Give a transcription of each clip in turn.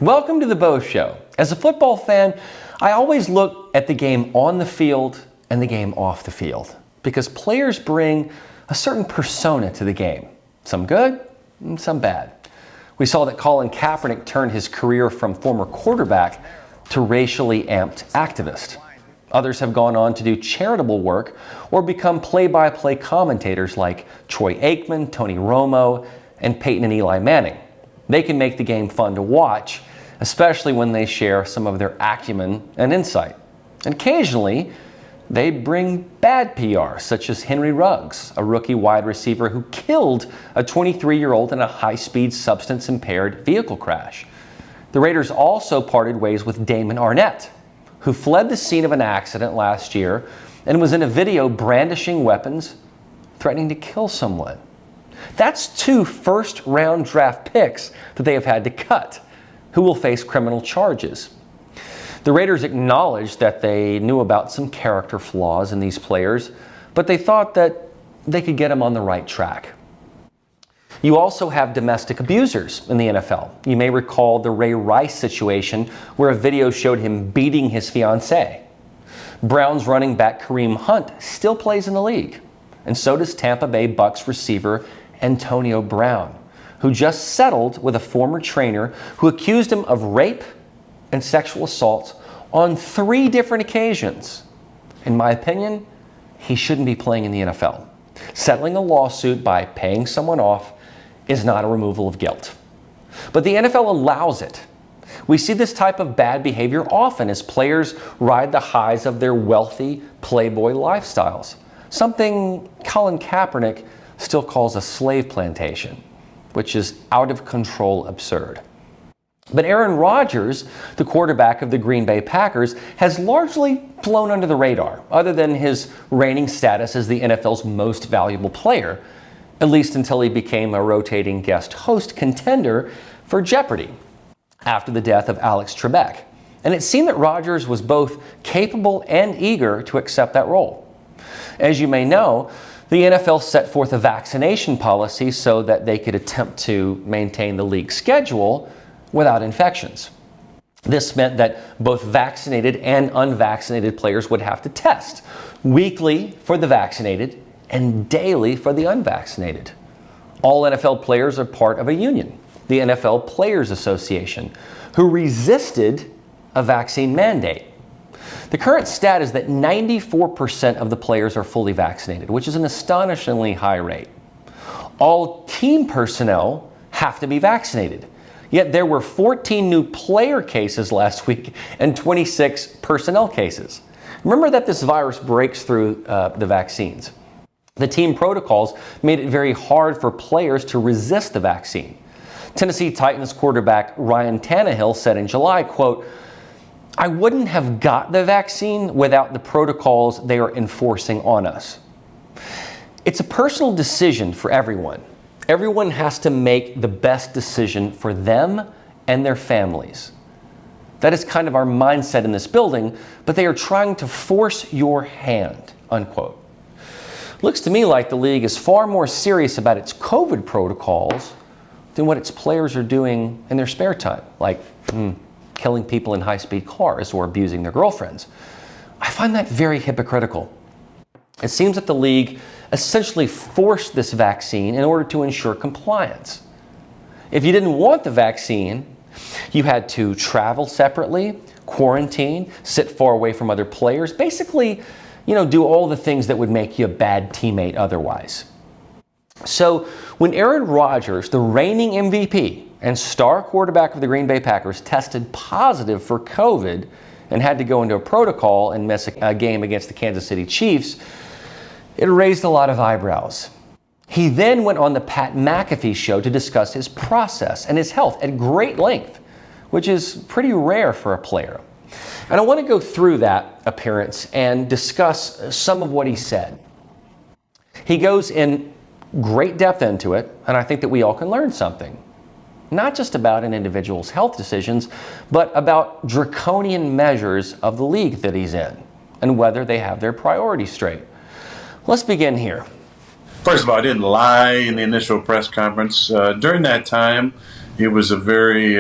Welcome to the Beau Show. As a football fan, I always look at the game on the field and the game off the field because players bring a certain persona to the game. Some good and some bad. We saw that Colin Kaepernick turned his career from former quarterback to racially amped activist. Others have gone on to do charitable work or become play-by-play commentators like Troy Aikman, Tony Romo, and Peyton and Eli Manning. They can make the game fun to watch, especially when they share some of their acumen and insight. And occasionally, they bring bad PR, such as Henry Ruggs, a rookie wide receiver who killed a 23-year-old in a high-speed, substance-impaired vehicle crash. The Raiders also parted ways with Damon Arnett, who fled the scene of an accident last year and was in a video brandishing weapons, threatening to kill someone. That's 2 first-round draft picks that they have had to cut, who will face criminal charges. The Raiders acknowledged that they knew about some character flaws in these players, but they thought that they could get them on the right track. You also have domestic abusers in the NFL. You may recall the Ray Rice situation where a video showed him beating his fiancée. Browns running back Kareem Hunt still plays in the league, and so does Tampa Bay Bucks receiver Antonio Brown, who just settled with a former trainer who accused him of rape and sexual assault on 3 different occasions. In my opinion, he shouldn't be playing in the NFL. Settling a lawsuit by paying someone off is not a removal of guilt. But the NFL allows it. We see this type of bad behavior often as players ride the highs of their wealthy playboy lifestyles, something Colin Kaepernick still calls a slave plantation, which is out of control absurd. But Aaron Rodgers, the quarterback of the Green Bay Packers, has largely flown under the radar, other than his reigning status as the NFL's most valuable player, at least until he became a rotating guest host contender for Jeopardy after the death of Alex Trebek. And it seemed that Rodgers was both capable and eager to accept that role. As you may know, the NFL set forth a vaccination policy so that they could attempt to maintain the league schedule without infections. This meant that both vaccinated and unvaccinated players would have to test weekly for the vaccinated and daily for the unvaccinated. All NFL players are part of a union, the NFL Players Association, who resisted a vaccine mandate. The current stat is that 94% of the players are fully vaccinated, which is an astonishingly high rate. All team personnel have to be vaccinated. Yet there were 14 new player cases last week and 26 personnel cases. Remember that this virus breaks through the vaccines. The team protocols made it very hard for players to resist the vaccine. Tennessee Titans quarterback Ryan Tannehill said in July, quote, "I wouldn't have got the vaccine without the protocols they are enforcing on us." It's a personal decision for everyone. Everyone has to make the best decision for them and their families. That is kind of our mindset in this building, but they are trying to force your hand, unquote. Looks to me like the league is far more serious about its COVID protocols than what its players are doing in their spare time, like killing people in high-speed cars or abusing their girlfriends. I find that very hypocritical. It seems that the league essentially forced this vaccine in order to ensure compliance. If you didn't want the vaccine, you had to travel separately, quarantine, sit far away from other players, basically, do all the things that would make you a bad teammate otherwise. So when Aaron Rodgers, the reigning MVP and star quarterback of the Green Bay Packers, tested positive for COVID and had to go into a protocol and miss a game against the Kansas City Chiefs, it raised a lot of eyebrows. He then went on the Pat MacAfee show to discuss his process and his health at great length, which is pretty rare for a player. And I want to go through that appearance and discuss some of what he said. He goes in great depth into it, and I think that we all can learn something. Not just about an individual's health decisions, but about draconian measures of the league that he's in and whether they have their priorities straight. Let's begin here. First of all, I didn't lie in the initial press conference. During that time, it was a very,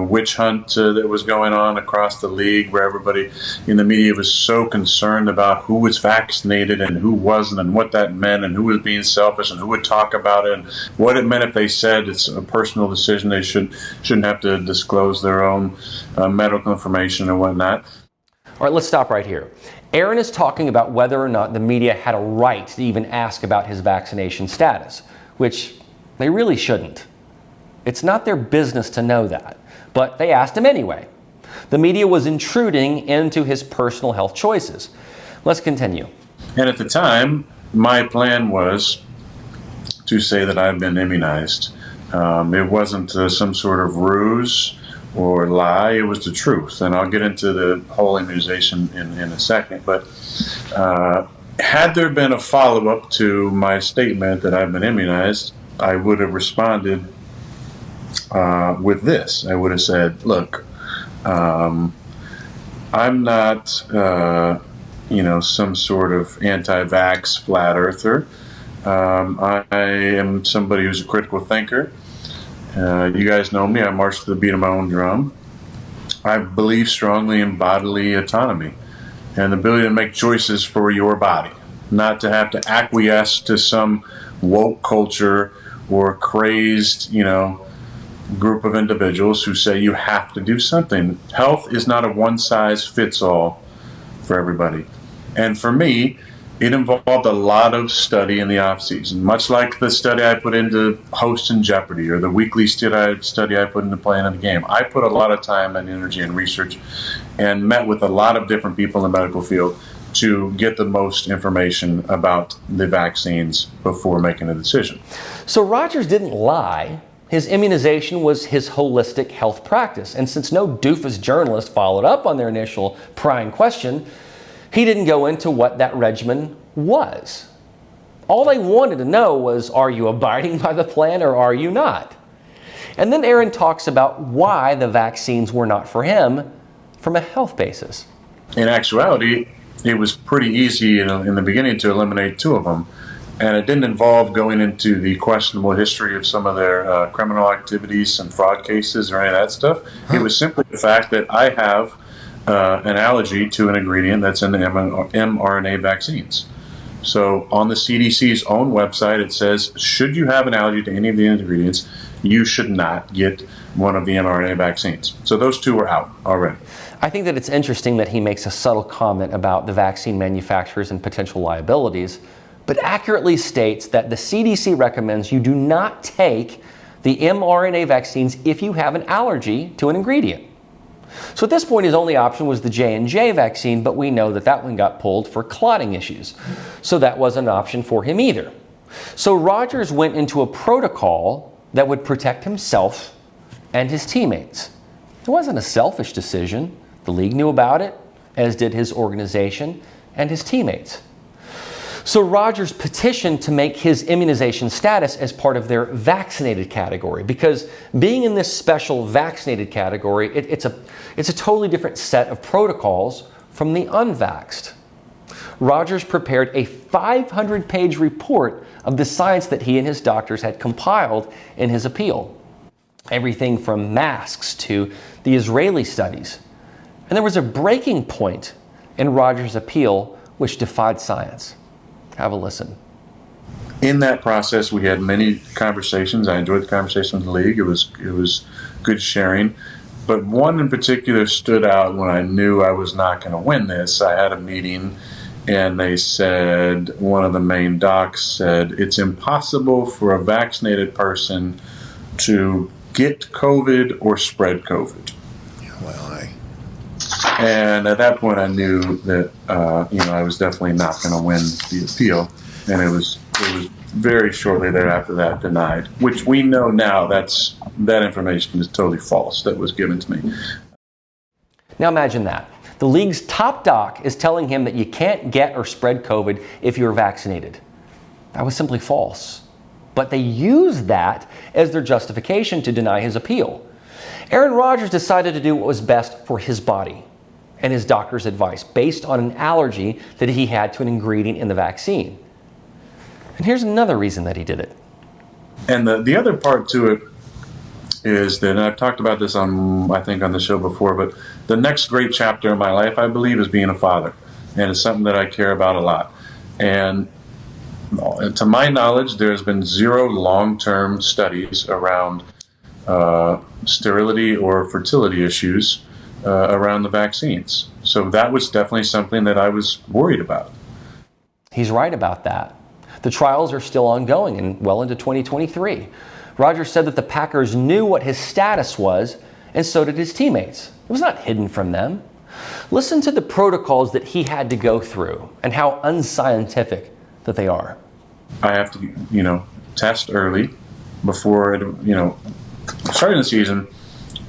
witch hunt that was going on across the league, where everybody in the media was so concerned about who was vaccinated and who wasn't, and what that meant, and who was being selfish, and who would talk about it, and what it meant if they said it's a personal decision. They shouldn't have to disclose their own medical information and whatnot. All right, let's stop right here. Aaron is talking about whether or not the media had a right to even ask about his vaccination status, which they really shouldn't. It's not their business to know that, but they asked him anyway. The media was intruding into his personal health choices. Let's continue. And at the time, my plan was to say that I've been immunized. It wasn't some sort of ruse or lie, it was the truth. And I'll get into the whole immunization in a second. But had there been a follow-up to my statement that I've been immunized, I would have responded with this. I would have said, look, I'm not, some sort of anti-vax flat earther. I am somebody who's a critical thinker. You guys know me. I march to the beat of my own drum. I believe strongly in bodily autonomy and the ability to make choices for your body, not to have to acquiesce to some woke culture or crazed, group of individuals who say you have to do something. Health is not a one-size-fits-all for everybody. And for me, it involved a lot of study in the off-season, much like the study I put into hosting Jeopardy or the weekly study I put into playing in the game. I put a lot of time and energy and research and met with a lot of different people in the medical field to get the most information about the vaccines before making a decision. So Rodgers didn't lie. His immunization was his holistic health practice. And since no doofus journalist followed up on their initial prying question, he didn't go into what that regimen was. All they wanted to know was, are you abiding by the plan or are you not? And then Aaron talks about why the vaccines were not for him from a health basis. In actuality, it was pretty easy in the beginning to eliminate two of them. And it didn't involve going into the questionable history of some of their criminal activities and fraud cases or any of that stuff. It was simply the fact that I have an allergy to an ingredient that's in the mRNA vaccines. So on the CDC's own website, it says, should you have an allergy to any of the ingredients, you should not get one of the mRNA vaccines. So those two are out already. I think that it's interesting that he makes a subtle comment about the vaccine manufacturers and potential liabilities, but accurately states that the CDC recommends you do not take the mRNA vaccines if you have an allergy to an ingredient. So at this point, his only option was the J&J vaccine, but we know that that one got pulled for clotting issues. So that wasn't an option for him either. So Rodgers went into a protocol that would protect himself and his teammates. It wasn't a selfish decision. The league knew about it, as did his organization and his teammates. So Rodgers petitioned to make his immunization status as part of their vaccinated category, because being in this special vaccinated category, it's a totally different set of protocols from the unvaxxed. Rodgers prepared a 500-page report of the science that he and his doctors had compiled in his appeal. Everything from masks to the Israeli studies. And there was a breaking point in Rodgers' appeal which defied science. Have a listen. In that process, we had many conversations. I enjoyed the conversation with the league. It was good sharing. But one in particular stood out when I knew I was not going to win this. I had a meeting, and they said, one of the main docs said, it's impossible for a vaccinated person to get COVID or spread COVID. And at that point, I knew that I was definitely not going to win the appeal, and it was very shortly thereafter that denied. Which we know now that information is totally false. That was given to me. Now imagine that the league's top doc is telling him that you can't get or spread COVID if you're vaccinated. That was simply false. But they used that as their justification to deny his appeal. Aaron Rodgers decided to do what was best for his body and his doctor's advice based on an allergy that he had to an ingredient in the vaccine. And here's another reason that he did it. And the other part to it is that, and I've talked about this on, I think, on the show before, but the next great chapter in my life, I believe, is being a father. And it's something that I care about a lot. And to my knowledge, there's been zero long-term studies around sterility or fertility issues around the vaccines. So that was definitely something that I was worried about. He's right about that. The trials are still ongoing and well into 2023. Rodgers said that the Packers knew what his status was, and so did his teammates. It was not hidden from them. Listen to the protocols that he had to go through and how unscientific that they are. I have to, test early before, starting the season.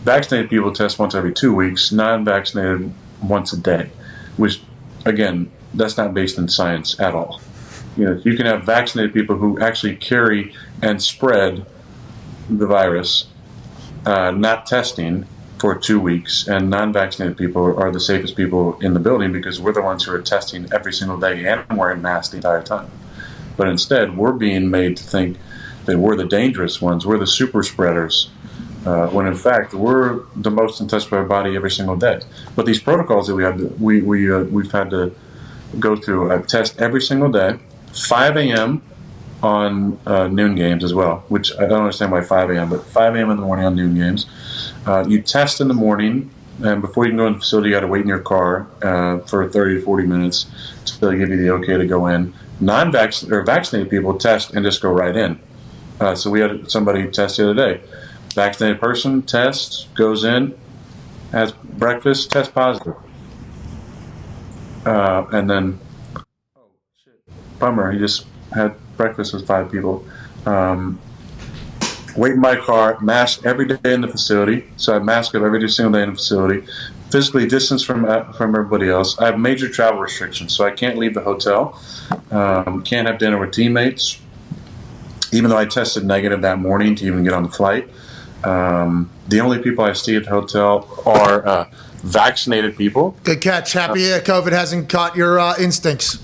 Vaccinated people test once every 2 weeks, non-vaccinated once a day, which, again, that's not based in science at all. You can have vaccinated people who actually carry and spread the virus, not testing for 2 weeks, and non-vaccinated people are the safest people in the building because we're the ones who are testing every single day and wearing masks the entire time. But instead, we're being made to think that we're the dangerous ones, we're the super spreaders, when in fact we're the most in touch with our body every single day. But these protocols that we've had to go through, I test every single day, 5 a.m. on noon games as well, which I don't understand why 5 a.m., but 5 a.m. in the morning on noon games. You test in the morning, and before you can go in the facility, you got to wait in your car for 30 to 40 minutes until they give you the okay to go in. Vaccinated people test and just go right in. So we had somebody test the other day. Vaccinated person tests, goes in, has breakfast, tests positive. And then, bummer, he just had breakfast with 5 people. Wait in my car, mask every day in the facility. So I mask up every single day in the facility. Physically distance from everybody else. I have major travel restrictions, so I can't leave the hotel. Can't have dinner with teammates, even though I tested negative that morning to even get on the flight. The only people I see at the hotel are vaccinated people. Good catch. Happy COVID hasn't caught your instincts.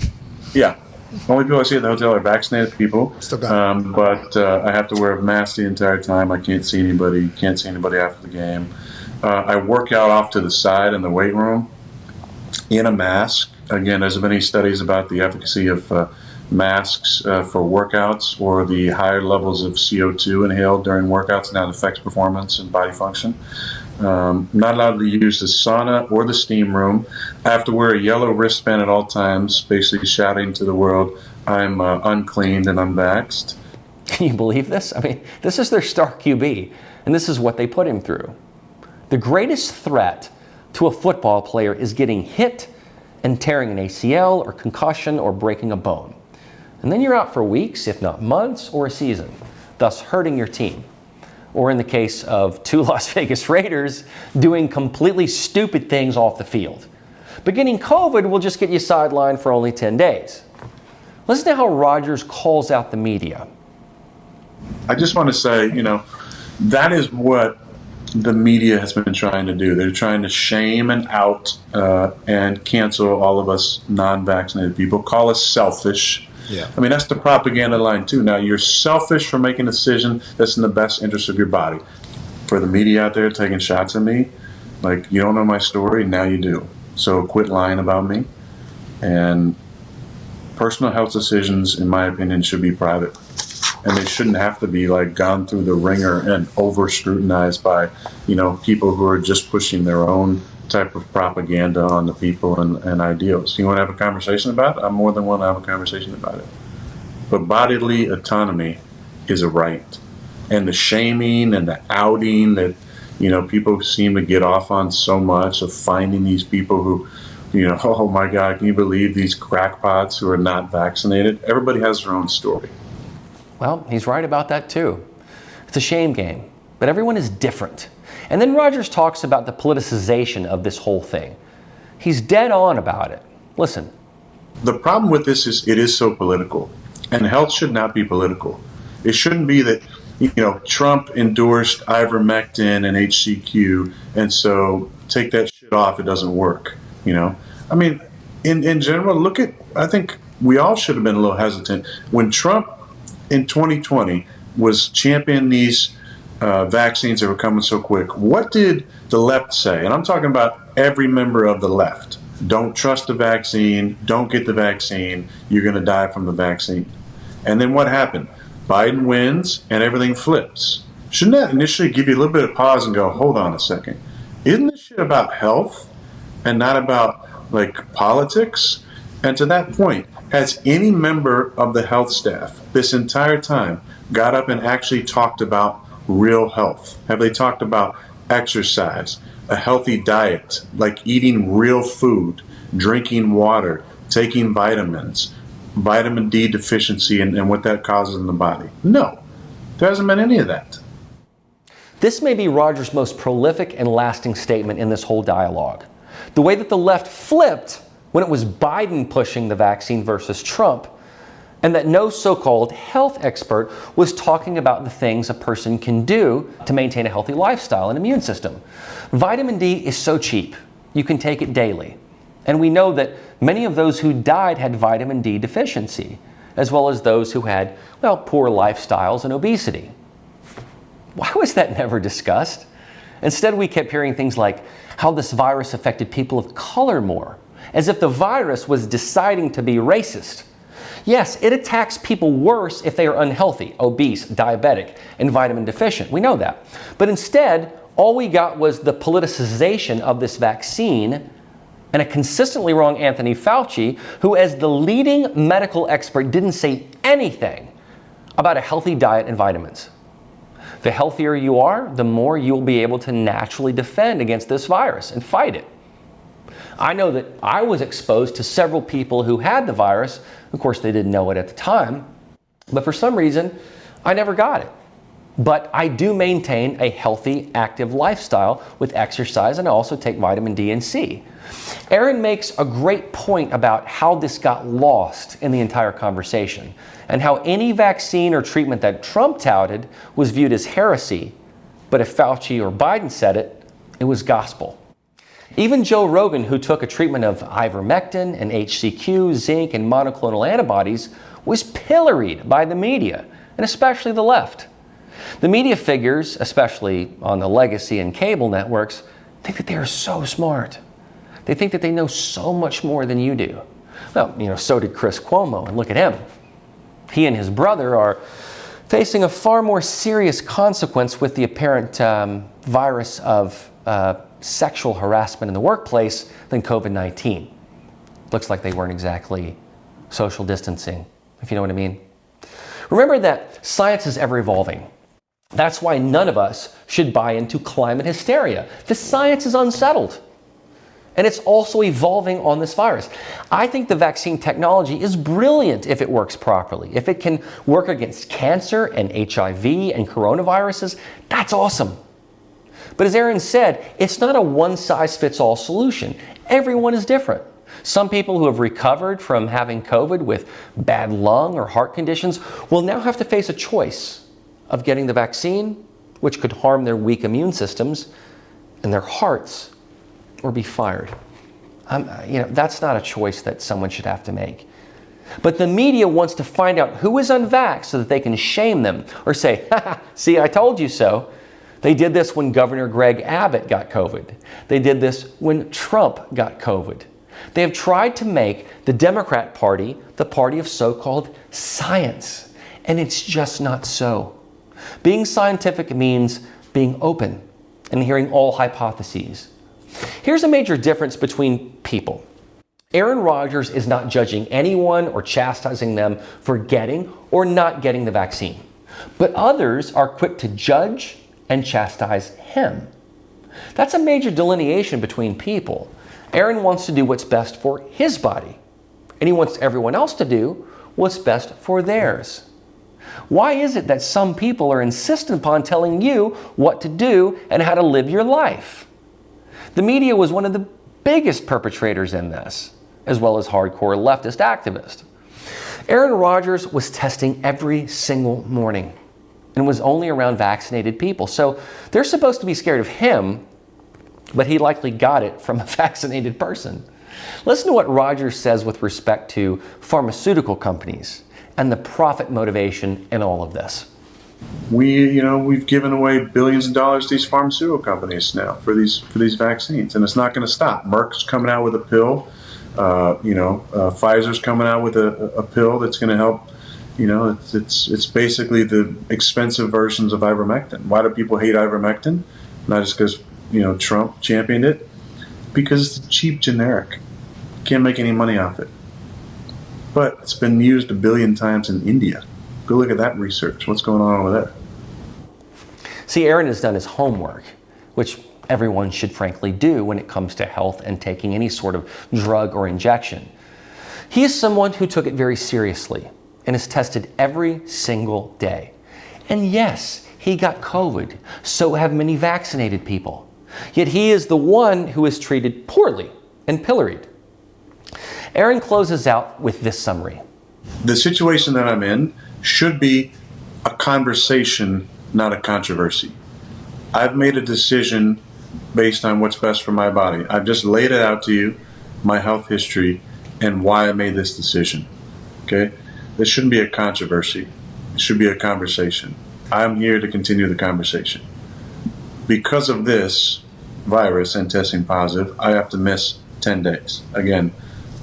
Yeah. The only people I see at the hotel are vaccinated people. Still got it. But I have to wear a mask the entire time. I can't see anybody. Can't see anybody after the game. I work out off to the side in the weight room in a mask. Again, there's been any studies about the efficacy of masks for workouts or the higher levels of CO2 inhaled during workouts and how it affects performance and body function. Not allowed to use the sauna or the steam room. I have to wear a yellow wristband at all times, basically shouting to the world, I'm uncleaned and unvaxxed. Can you believe this? I mean, this is their star QB, and this is what they put him through. The greatest threat to a football player is getting hit and tearing an ACL or concussion or breaking a bone. And then you're out for weeks, if not months, or a season, thus hurting your team. Or in the case of 2 Las Vegas Raiders, doing completely stupid things off the field. But getting COVID will just get you sidelined for only 10 days. Listen to how Rodgers calls out the media. I just want to say, that is what the media has been trying to do. They're trying to shame and out and cancel all of us non-vaccinated people, call us selfish. Yeah. I mean, that's the propaganda line, too. Now, you're selfish for making a decision that's in the best interest of your body. For the media out there taking shots at me, like, you don't know my story, now you do. So quit lying about me. And personal health decisions, in my opinion, should be private. And they shouldn't have to be, gone through the ringer and over-scrutinized by, people who are just pushing their own type of propaganda on the people and ideals. You want to have a conversation about it? I'm more than willing to have a conversation about it. But bodily autonomy is a right. And the shaming and the outing that, people seem to get off on so much of finding these people who, oh my God, can you believe these crackpots who are not vaccinated? Everybody has their own story. Well, he's right about that too. It's a shame game, but everyone is different. And then Rodgers talks about the politicization of this whole thing. He's dead on about it. Listen. The problem with this is it is so political, and health should not be political. It shouldn't be that, Trump endorsed ivermectin and HCQ, and so take that shit off, it doesn't work, I mean, in general, I think we all should have been a little hesitant. When Trump in 2020 was championing these vaccines that were coming so quick, what did the left say? And I'm talking about every member of the left. Don't trust the vaccine. Don't get the vaccine. You're going to die from the vaccine. And then what happened? Biden wins and everything flips. Shouldn't that initially give you a little bit of pause and go, hold on a second. Isn't this shit about health and not about like politics? And to that point, has any member of the health staff this entire time got up and actually talked about real health? Have they talked about exercise, a healthy diet, like eating real food, drinking water, taking vitamins, vitamin D deficiency and what that causes in the body? No, there hasn't been any of that. This may be Rodgers' most prolific and lasting statement in this whole dialogue. The way that the left flipped when it was Biden pushing the vaccine versus Trump, and that no so-called health expert was talking about the things a person can do to maintain a healthy lifestyle and immune system. Vitamin D is so cheap. You can take it daily. And we know that many of those who died had vitamin D deficiency, as well as those who had, well, poor lifestyles and obesity. Why was that never discussed? Instead, we kept hearing things like how this virus affected people of color more, as if the virus was deciding to be racist. Yes, it attacks people worse if they are unhealthy, obese, diabetic, and vitamin deficient. We know that. But instead, all we got was the politicization of this vaccine and a consistently wrong Anthony Fauci, who as the leading medical expert didn't say anything about a healthy diet and vitamins. The healthier you are, the more you'll be able to naturally defend against this virus and fight it. I know that I was exposed to several people who had the virus. Of course, they didn't know it at the time, but for some reason, I never got it. But I do maintain a healthy, active lifestyle with exercise, and I also take vitamin D and C. Aaron makes a great point about how this got lost in the entire conversation, and how any vaccine or treatment that Trump touted was viewed as heresy, but if Fauci or Biden said it, it was gospel. Even Joe Rogan, who took a treatment of ivermectin and HCQ, zinc, and monoclonal antibodies, was pilloried by the media, and especially the left. The media figures, especially on the legacy and cable networks, think that they are so smart. They think that they know so much more than you do. Well, so did Chris Cuomo, and look at him. He and his brother are facing a far more serious consequence with the apparent virus of sexual harassment in the workplace than COVID-19. Looks like they weren't exactly social distancing, if you know what I mean. Remember that science is ever evolving. That's why none of us should buy into climate hysteria. The science is unsettled. And it's also evolving on this virus. I think the vaccine technology is brilliant if it works properly. If it can work against cancer and HIV and coronaviruses, that's awesome. But as Aaron said, it's not a one-size-fits-all solution. Everyone is different. Some people who have recovered from having COVID with bad lung or heart conditions will now have to face a choice of getting the vaccine, which could harm their weak immune systems and their hearts, or be fired. That's not a choice that someone should have to make. But the media wants to find out who is unvaxxed so that they can shame them or say, "Ha, see, I told you so." They did this when Governor Greg Abbott got COVID. They did this when Trump got COVID. They have tried to make the Democrat Party the party of so-called science, and it's just not so. Being scientific means being open and hearing all hypotheses. Here's a major difference between people. Aaron Rodgers is not judging anyone or chastising them for getting or not getting the vaccine. But others are quick to judge and chastise him. That's a major delineation between people. Aaron wants to do what's best for his body, and he wants everyone else to do what's best for theirs. Why is it that some people are insistent upon telling you what to do and how to live your life? The media was one of the biggest perpetrators in this, as well as hardcore leftist activists. Aaron Rodgers was testing every single morning and was only around vaccinated people. So they're supposed to be scared of him, but he likely got it from a vaccinated person. Listen to what Rodgers says with respect to pharmaceutical companies and the profit motivation in all of this. We've given away billions of dollars to these pharmaceutical companies now for these vaccines, and it's not going to stop. Merck's coming out with a pill. Pfizer's coming out with a pill that's going to help. It's basically the expensive versions of ivermectin. Why do people hate ivermectin? Not just because Trump championed it, because it's a cheap generic. Can't make any money off it. But it's been used 1 billion times in India. Go look at that research. What's going on over there? See, Aaron has done his homework, which everyone should frankly do when it comes to health and taking any sort of drug or injection. He is someone who took it very seriously and is tested every single day. And yes, he got COVID, so have many vaccinated people. Yet he is the one who is treated poorly and pilloried. Aaron closes out with this summary. The situation that I'm in should be a conversation, not a controversy. I've made a decision based on what's best for my body. I've just laid it out to you, my health history, and why I made this decision. Okay? This shouldn't be a controversy. It should be a conversation. I'm here to continue the conversation. Because of this virus and testing positive, I have to miss 10 days. Again,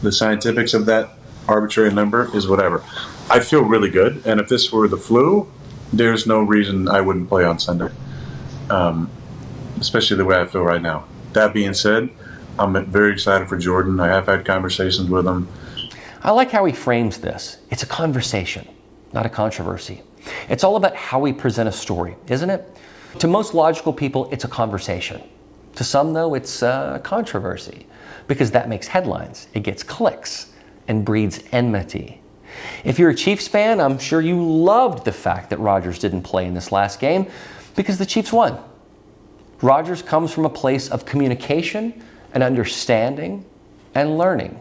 the scientifics of that arbitrary number is whatever. I feel really good, and if this were the flu, there's no reason I wouldn't play on Sunday, especially the way I feel right now. That being said, I'm very excited for Jordan. I have had conversations with him. I like how he frames this. It's a conversation, not a controversy. It's all about how we present a story, isn't it? To most logical people, it's a conversation. To some, though, it's a controversy because that makes headlines. It gets clicks and breeds enmity. If you're a Chiefs fan, I'm sure you loved the fact that Rodgers didn't play in this last game because the Chiefs won. Rodgers comes from a place of communication and understanding and learning,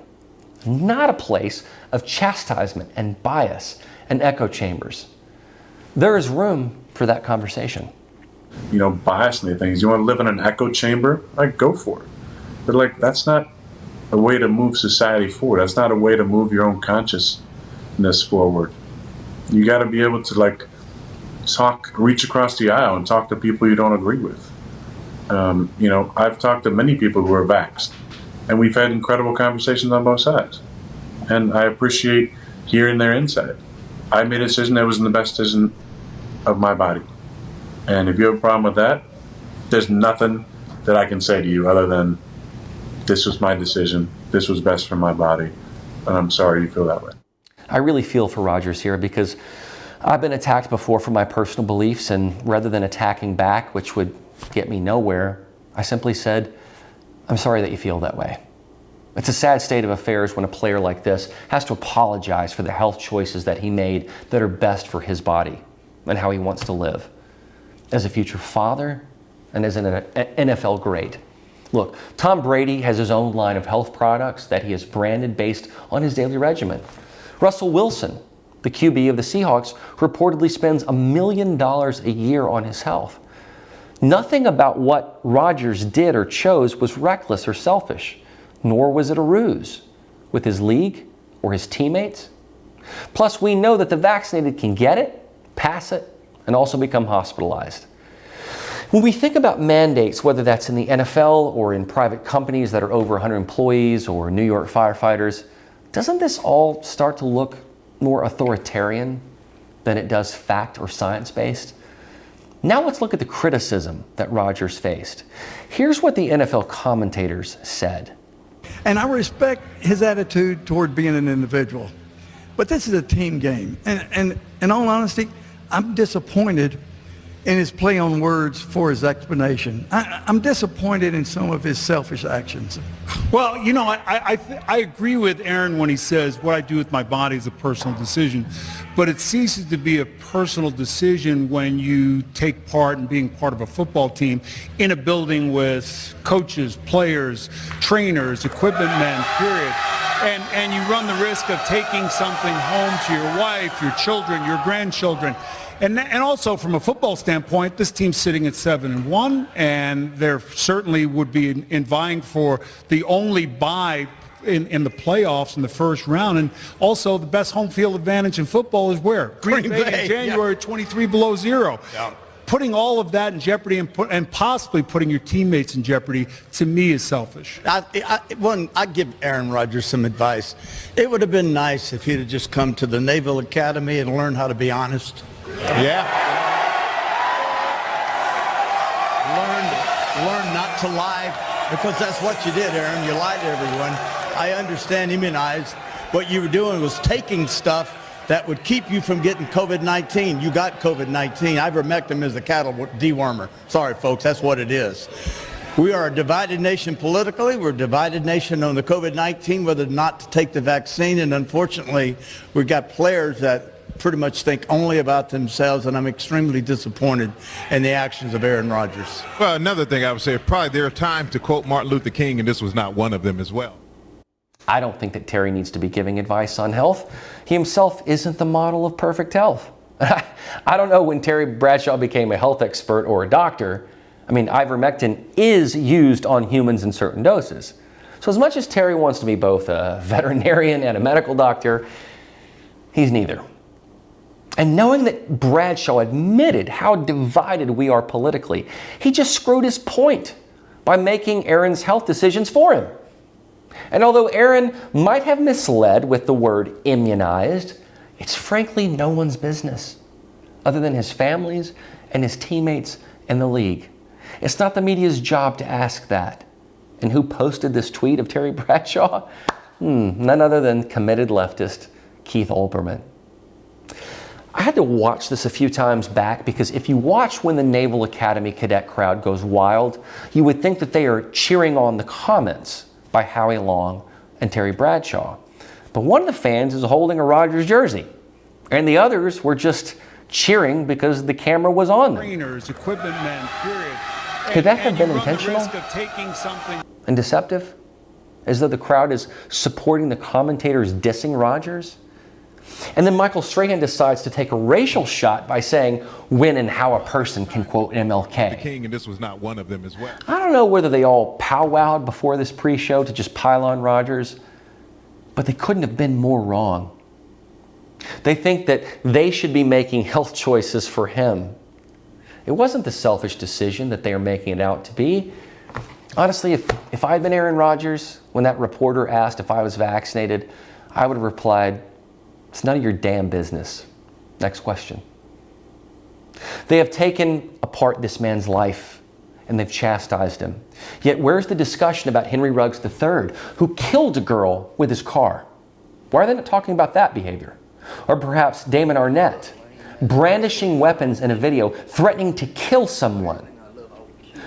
not a place of chastisement and bias and echo chambers. There is room for that conversation. Bias me things. You want to live in an echo chamber? Go for it. But that's not a way to move society forward. That's not a way to move your own consciousness forward. You got to be able to reach across the aisle and talk to people you don't agree with. I've talked to many people who are vaxxed, and we've had incredible conversations on both sides. And I appreciate hearing their insight. I made a decision that was in the best decision of my body. And if you have a problem with that, there's nothing that I can say to you other than this was my decision, this was best for my body, and I'm sorry you feel that way. I really feel for Rodgers here because I've been attacked before for my personal beliefs, and rather than attacking back, which would get me nowhere, I simply said, I'm sorry that you feel that way. It's a sad state of affairs when a player like this has to apologize for the health choices that he made that are best for his body and how he wants to live. As a future father and as an N.F.L. great. Look, Tom Brady has his own line of health products that he has branded based on his daily regimen. Russell Wilson, the QB of the Seahawks, reportedly spends $1 million a year on his health. Nothing about what Rodgers did or chose was reckless or selfish, nor was it a ruse with his league or his teammates. Plus, we know that the vaccinated can get it, pass it, and also become hospitalized. When we think about mandates, whether that's in the NFL or in private companies that are over 100 employees or New York firefighters, doesn't this all start to look more authoritarian than it does fact or science-based? Now let's look at the criticism that Rodgers faced. Here's what the NFL commentators said. And I respect his attitude toward being an individual. But this is a team game. And in all honesty, I'm disappointed in his play on words for his explanation. I'm disappointed in some of his selfish actions. Well, I agree with Aaron when he says what I do with my body is a personal decision, but it ceases to be a personal decision when you take part in being part of a football team in a building with coaches, players, trainers, equipment men, period. And you run the risk of taking something home to your wife, your children, your grandchildren. And also from a football standpoint, this team's sitting at 7-1, and there certainly would be in vying for the only bye in the playoffs in the first round. And also the best home field advantage in football is where? Green Bay in January, 23 below zero. Yeah. Putting all of that in jeopardy and possibly putting your teammates in jeopardy, to me, is selfish. I give Aaron Rodgers some advice. It would have been nice if he'd have just come to the Naval Academy and learned how to be honest. Yeah. Learn not to lie, because that's what you did, Aaron. You lied to everyone. I understand, immunized. What you were doing was taking stuff that would keep you from getting COVID-19. You got COVID-19. Ivermectin is a cattle dewormer. Sorry, folks, that's what it is. We are a divided nation politically. We're a divided nation on the COVID-19, whether or not to take the vaccine. And unfortunately, we've got players that pretty much think only about themselves, and I'm extremely disappointed in the actions of Aaron Rodgers. Well, another thing I would say, probably there are times to quote Martin Luther King, and this was not one of them as well. I don't think that Terry needs to be giving advice on health. He himself isn't the model of perfect health. I don't know when Terry Bradshaw became a health expert or a doctor. I mean, ivermectin is used on humans in certain doses. So as much as Terry wants to be both a veterinarian and a medical doctor, he's neither. And knowing that Bradshaw admitted how divided we are politically, he just screwed his point by making Aaron's health decisions for him. And although Aaron might have misled with the word immunized, it's frankly no one's business other than his families and his teammates in the league. It's not the media's job to ask that. And who posted this tweet of Terry Bradshaw? None other than committed leftist Keith Olbermann. I had to watch this a few times back because if you watch when the Naval Academy cadet crowd goes wild, you would think that they are cheering on the comments by Howie Long and Terry Bradshaw. But one of the fans is holding a Rodgers jersey, and the others were just cheering because the camera was on them. Trainers, equipment men, period. Could that have been you intentional? run the risk of taking something And deceptive? As though the crowd is supporting the commentators dissing Rodgers? And then Michael Strahan decides to take a racial shot by saying when and how a person can quote MLK. King, and this was not one of them as well. I don't know whether they all powwowed before this pre-show to just pile on Rodgers, but they couldn't have been more wrong. They think that they should be making health choices for him. It wasn't the selfish decision that they are making it out to be. Honestly, if I had been Aaron Rodgers, when that reporter asked if I was vaccinated, I would have replied, "It's none of your damn business." Next question. They have taken apart this man's life and they've chastised him. Yet where's the discussion about Henry Ruggs III, who killed a girl with his car? Why are they not talking about that behavior? Or perhaps Damon Arnett, brandishing weapons in a video, threatening to kill someone.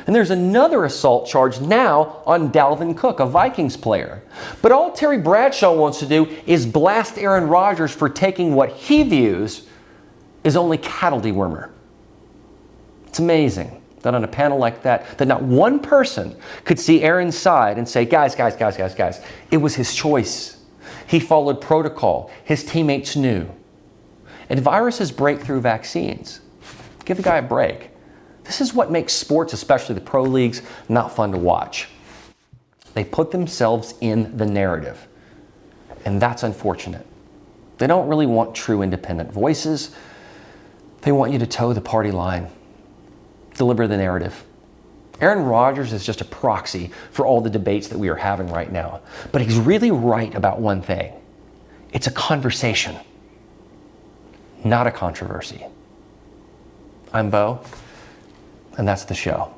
And there's another assault charge now on Dalvin Cook, a Vikings player. But all Terry Bradshaw wants to do is blast Aaron Rodgers for taking what he views is only cattle dewormer. It's amazing that on a panel like that not one person could see Aaron's side and say, guys, it was his choice. He followed protocol. His teammates knew. And viruses break through vaccines. Give the guy a break. This is what makes sports, especially the pro leagues, not fun to watch. They put themselves in the narrative. And that's unfortunate. They don't really want true independent voices. They want you to toe the party line. Deliver the narrative. Aaron Rodgers is just a proxy for all the debates that we are having right now. But he's really right about one thing. It's a conversation, not a controversy. I'm Beau, and that's the show.